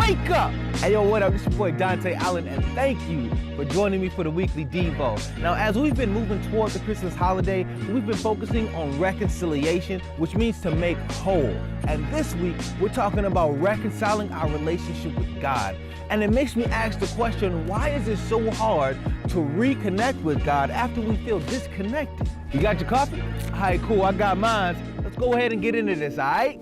Wake up! Hey, yo, what up? This is your boy Donte Allen, and thank you for joining me for the weekly Devo. Now, as we've been moving toward the Christmas holiday, we've been focusing on reconciliation, which means to make whole. And this week, we're talking about reconciling our relationship with God. And it makes me ask the question, why is it so hard to reconnect with God after we feel disconnected? You got your coffee? All right, cool, I got mine. Let's go ahead and get into this, all right?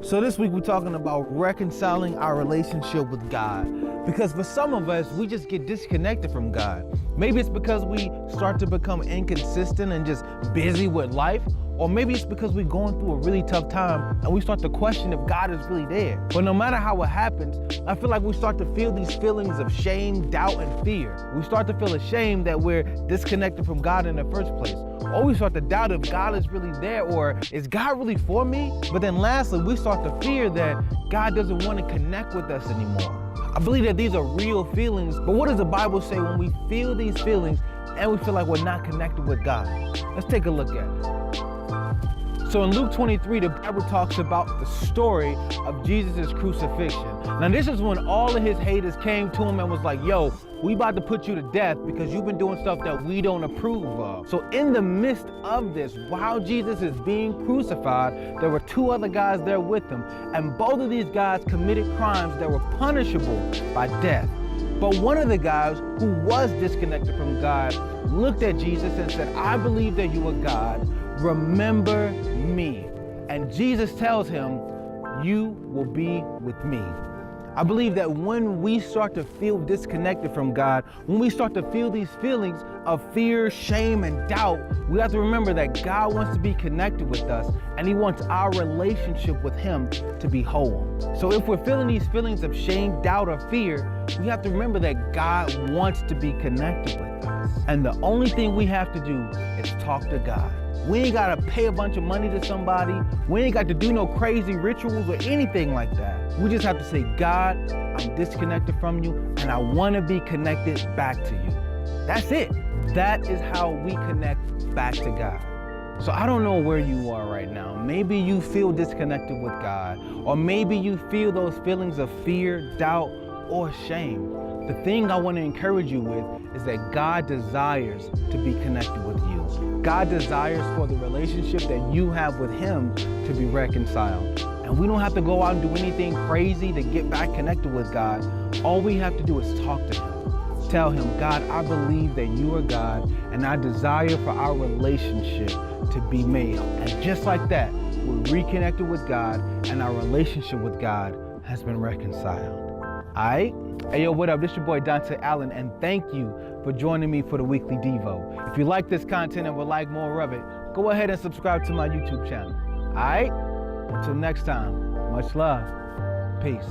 So this week we're talking about reconciling our relationship with God. Because for some of us, we just get disconnected from God. Maybe it's because we start to become inconsistent and just busy with life. Or maybe it's because we're going through a really tough time and we start to question if God is really there. But no matter how it happens, I feel like we start to feel these feelings of shame, doubt, and fear. We start to feel ashamed that we're disconnected from God in the first place. Or we start to doubt if God is really there, or is God really for me? But then lastly, we start to fear that God doesn't want to connect with us anymore. I believe that these are real feelings, but what does the Bible say when we feel these feelings and we feel like we're not connected with God? Let's take a look at it. So in Luke 23, the Bible talks about the story of Jesus' crucifixion. Now this is when all of his haters came to him and was like, yo, we about to put you to death because you've been doing stuff that we don't approve of. So in the midst of this, while Jesus is being crucified, there were two other guys there with him. And both of these guys committed crimes that were punishable by death. But one of the guys who was disconnected from God looked at Jesus and said, I believe that you are God. Remember me. And Jesus tells him, you will be with me. I believe that when we start to feel disconnected from God, when we start to feel these feelings of fear, shame, and doubt, we have to remember that God wants to be connected with us and he wants our relationship with him to be whole. So if we're feeling these feelings of shame, doubt, or fear, we have to remember that God wants to be connected with us. And the only thing we have to do is talk to God. We ain't gotta pay a bunch of money to somebody. We ain't got to do no crazy rituals or anything like that. We just have to say, God, I'm disconnected from you and I wanna be connected back to you. That's it. That is how we connect back to God. So I don't know where you are right now. Maybe you feel disconnected with God, or maybe you feel those feelings of fear, doubt, or shame. The thing I want to encourage you with is that God desires to be connected with you. God desires for the relationship that you have with him to be reconciled. And we don't have to go out and do anything crazy to get back connected with God. All we have to do is talk to him. Tell him, God, I believe that you are God, and I desire for our relationship to be made. And just like that, we're reconnected with God, and our relationship with God has been reconciled. All right? Hey, yo, what up? This is your boy Donte Allen, and thank you for joining me for the weekly Devo. If you like this content and would like more of it, go ahead and subscribe to my YouTube channel. All right? Until next time, much love. Peace.